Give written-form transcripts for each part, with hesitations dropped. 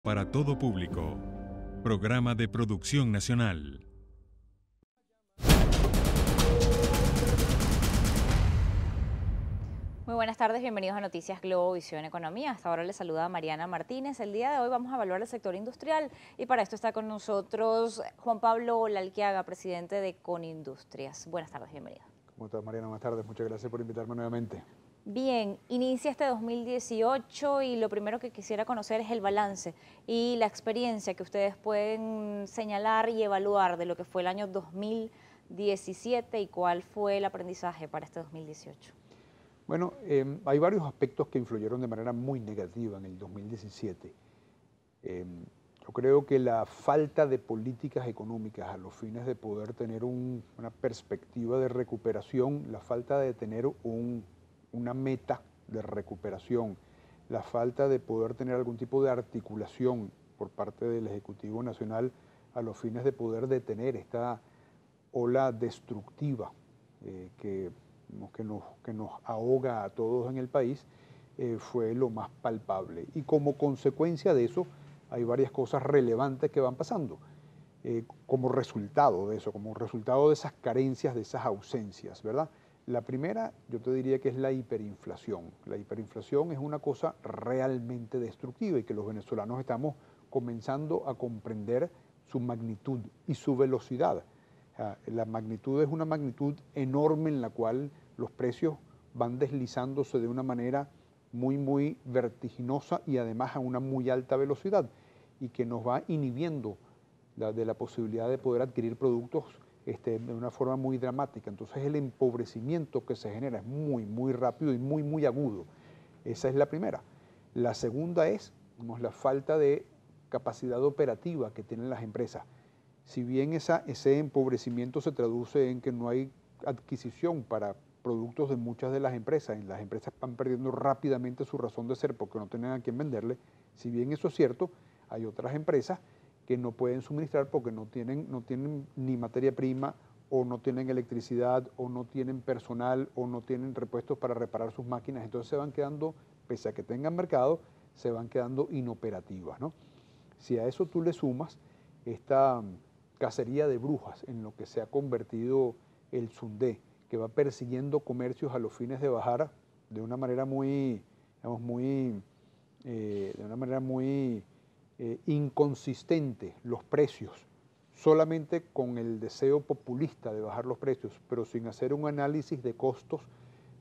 Para todo público. Programa de producción nacional. Muy buenas tardes, bienvenidos a Noticias Globo Visión Economía. Hasta ahora les saluda Mariana Martínez. El día de hoy vamos a evaluar el sector industrial y para esto está con nosotros Juan Pablo Lalquiaga, presidente de Conindustrias. Buenas tardes, bienvenido. ¿Cómo estás, Mariana? Buenas tardes, muchas gracias por invitarme nuevamente. Bien, inicia este 2018 y lo primero que quisiera conocer es el balance y la experiencia que ustedes pueden señalar y evaluar de lo que fue el año 2017 y cuál fue el aprendizaje para este 2018. Bueno, hay varios aspectos que influyeron de manera muy negativa en el 2017. Yo creo que la falta de políticas económicas a los fines de poder tener una perspectiva de recuperación, la falta de tener una meta de recuperación, la falta de poder tener algún tipo de articulación por parte del Ejecutivo Nacional a los fines de poder detener esta ola destructiva que nos ahoga a todos en el país, fue lo más palpable. Y como consecuencia de eso, hay varias cosas relevantes que van pasando, como resultado de eso, como resultado de esas carencias, de esas ausencias, ¿verdad? La primera, yo te diría que es la hiperinflación. La hiperinflación es una cosa realmente destructiva y que los venezolanos estamos comenzando a comprender su magnitud y su velocidad. La magnitud es una magnitud enorme en la cual los precios van deslizándose de una manera muy vertiginosa y además a una muy alta velocidad y que nos va inhibiendo de la posibilidad de poder adquirir productos de una forma muy dramática. Entonces el empobrecimiento que se genera es muy rápido y muy agudo. Esa es la primera. La segunda es la falta de capacidad operativa que tienen las empresas. Si bien ese empobrecimiento se traduce en que no hay adquisición para productos de muchas de las empresas, y las empresas van perdiendo rápidamente su razón de ser porque no tienen a quién venderle, si bien eso es cierto, hay otras empresas que no pueden suministrar porque no tienen ni materia prima, o no tienen electricidad, o no tienen personal, o no tienen repuestos para reparar sus máquinas, entonces se van quedando, pese a que tengan mercado, se van quedando inoperativas, ¿no? Si a eso tú le sumas esta cacería de brujas en lo que se ha convertido el Sundé, que va persiguiendo comercios a los fines de bajar de una manera muy inconsistente los precios, solamente con el deseo populista de bajar los precios, pero sin hacer un análisis de costos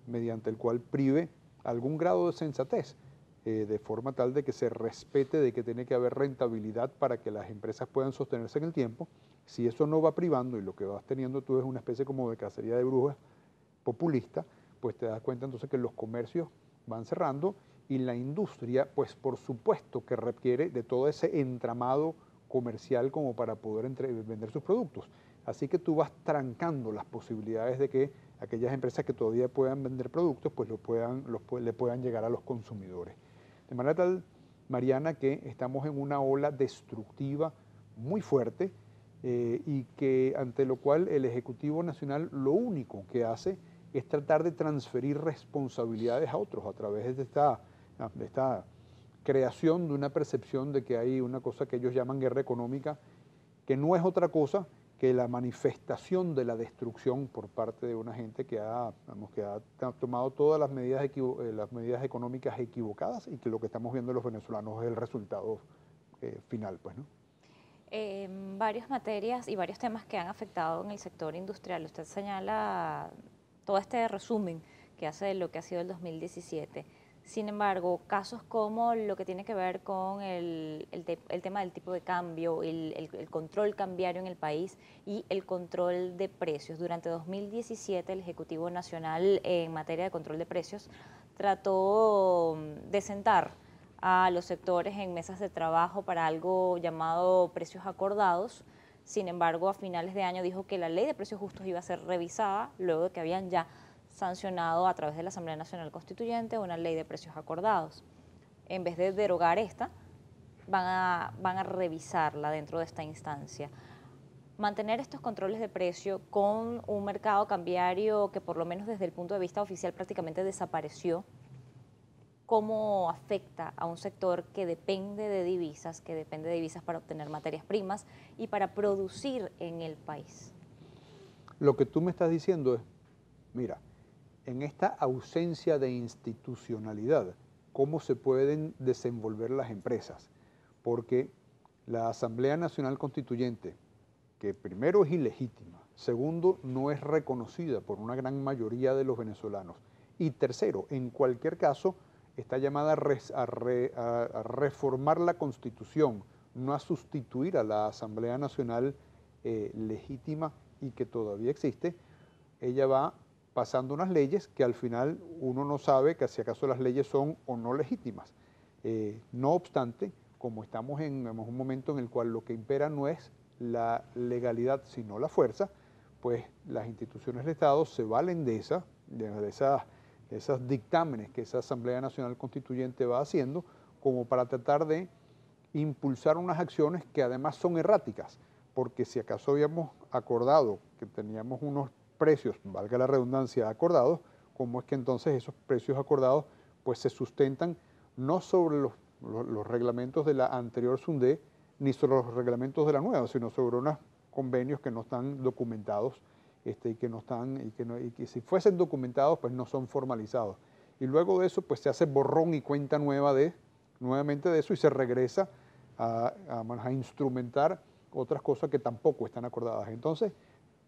mediante el cual prive algún grado de sensatez, de forma tal de que se respete de que tiene que haber rentabilidad para que las empresas puedan sostenerse en el tiempo. Si eso no va privando y lo que vas teniendo tú es una especie como de cacería de brujas populista, pues te das cuenta entonces que los comercios van cerrando y la industria, pues por supuesto que requiere de todo ese entramado comercial como para poder vender sus productos. Así que tú vas trancando las posibilidades de que aquellas empresas que todavía puedan vender productos, pues le puedan llegar a los consumidores. De manera tal, Mariana, que estamos en una ola destructiva muy fuerte y que ante lo cual el Ejecutivo Nacional lo único que hace es tratar de transferir responsabilidades a otros a través de esta creación de una percepción de que hay una cosa que ellos llaman guerra económica, que no es otra cosa que la manifestación de la destrucción por parte de una gente que ha tomado todas las medidas económicas equivocadas y que lo que estamos viendo los venezolanos es el resultado final, pues, ¿no? Varias materias y varios temas que han afectado en el sector industrial. Usted señala todo este resumen que hace de lo que ha sido el 2017. Sin embargo, casos como lo que tiene que ver con el tema del tipo de cambio, el control cambiario en el país y el control de precios. Durante 2017 el Ejecutivo Nacional en materia de control de precios trató de sentar a los sectores en mesas de trabajo para algo llamado precios acordados. Sin embargo, a finales de año dijo que la ley de precios justos iba a ser revisada luego de que habían ya sancionado a través de la Asamblea Nacional Constituyente una ley de precios acordados. En vez de derogar esta, van a revisarla dentro de esta instancia. Mantener estos controles de precio con un mercado cambiario que por lo menos desde el punto de vista oficial prácticamente desapareció, cómo afecta a un sector que depende de divisas, para obtener materias primas y para producir en el país. Lo que tú me estás diciendo es, mira, en esta ausencia de institucionalidad, ¿cómo se pueden desenvolver las empresas? Porque la Asamblea Nacional Constituyente, que primero es ilegítima, segundo, no es reconocida por una gran mayoría de los venezolanos, y tercero, en cualquier caso, está llamada a reformar la Constitución, no a sustituir a la Asamblea Nacional legítima y que todavía existe. Ella va pasando unas leyes que al final uno no sabe que si acaso las leyes son o no legítimas. No obstante, como estamos en un momento en el cual lo que impera no es la legalidad sino la fuerza, pues las instituciones del Estado se valen de esos dictámenes que esa Asamblea Nacional Constituyente va haciendo como para tratar de impulsar unas acciones que además son erráticas, porque si acaso habíamos acordado que teníamos unos precios, valga la redundancia, acordados, ¿cómo es que entonces esos precios acordados pues se sustentan no sobre los reglamentos de la anterior SUNDE ni sobre los reglamentos de la nueva, sino sobre unos convenios que no están documentados y que si fuesen documentados pues no son formalizados? Y luego de eso pues se hace borrón y cuenta nuevamente de eso y se regresa a instrumentar otras cosas que tampoco están acordadas. Entonces,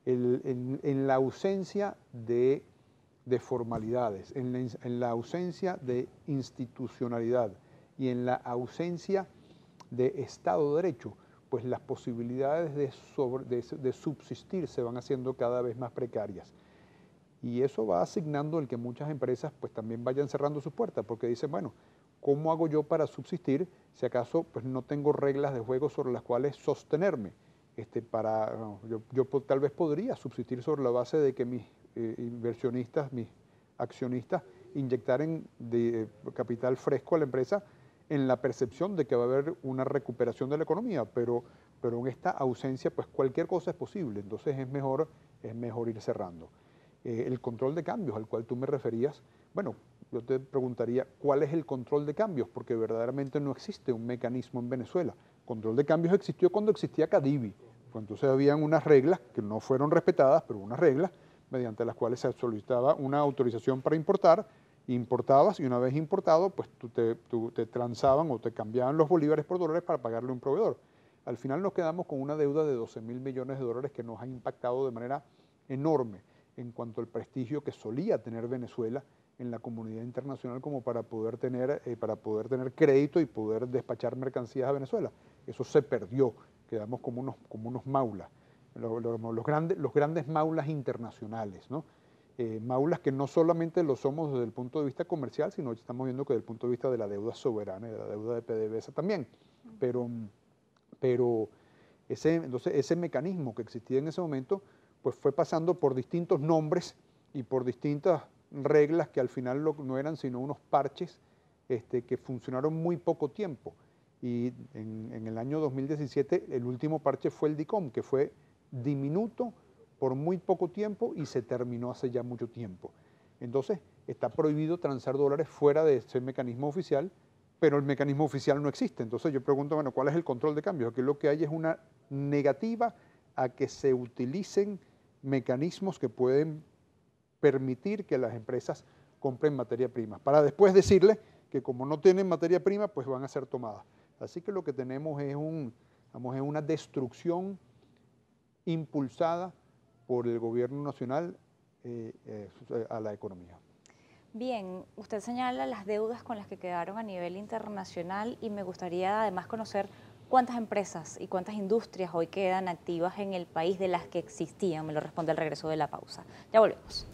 en la ausencia de formalidades, en la ausencia de institucionalidad y en la ausencia de Estado de Derecho, pues las posibilidades de subsistir se van haciendo cada vez más precarias. Y eso va asignando el que muchas empresas pues también vayan cerrando sus puertas, porque dicen, bueno, ¿cómo hago yo para subsistir si acaso pues no tengo reglas de juego sobre las cuales sostenerme? Yo tal vez podría subsistir sobre la base de que mis inversionistas, mis accionistas, inyectaran de capital fresco a la empresa en la percepción de que va a haber una recuperación de la economía, pero en esta ausencia pues cualquier cosa es posible, entonces es mejor ir cerrando. El control de cambios al cual tú me referías, bueno, yo te preguntaría, ¿cuál es el control de cambios? Porque verdaderamente no existe un mecanismo en Venezuela. Control de cambios existió cuando existía CADIVI, pues entonces habían unas reglas que no fueron respetadas, pero unas reglas mediante las cuales se solicitaba una autorización para importar, importabas y una vez importado, pues te transaban o te cambiaban los bolívares por dólares para pagarle a un proveedor. Al final nos quedamos con una deuda de 12.000 millones de dólares que nos ha impactado de manera enorme en cuanto al prestigio que solía tener Venezuela en la comunidad internacional como para poder tener crédito y poder despachar mercancías a Venezuela. Eso se perdió, quedamos como unos maulas, los grandes maulas internacionales, ¿no? Maulas que no solamente lo somos desde el punto de vista comercial, sino que estamos viendo que desde el punto de vista de la deuda soberana y de la deuda de PDVSA también. Pero ese mecanismo que existía en ese momento pues fue pasando por distintos nombres y por distintas reglas que al final no eran sino unos parches que funcionaron muy poco tiempo. Y en el año 2017 el último parche fue el DICOM, que fue diminuto por muy poco tiempo y se terminó hace ya mucho tiempo. Entonces está prohibido transar dólares fuera de ese mecanismo oficial, pero el mecanismo oficial no existe. Entonces yo pregunto, bueno, ¿cuál es el control de cambios? Aquí lo que hay es una negativa a que se utilicen mecanismos que pueden permitir que las empresas compren materia prima, para después decirle que como no tienen materia prima, pues van a ser tomadas. Así que lo que tenemos es una destrucción impulsada por el gobierno nacional a la economía. Bien, usted señala las deudas con las que quedaron a nivel internacional y me gustaría además conocer cuántas empresas y cuántas industrias hoy quedan activas en el país de las que existían. Me lo responde al regreso de la pausa. Ya volvemos.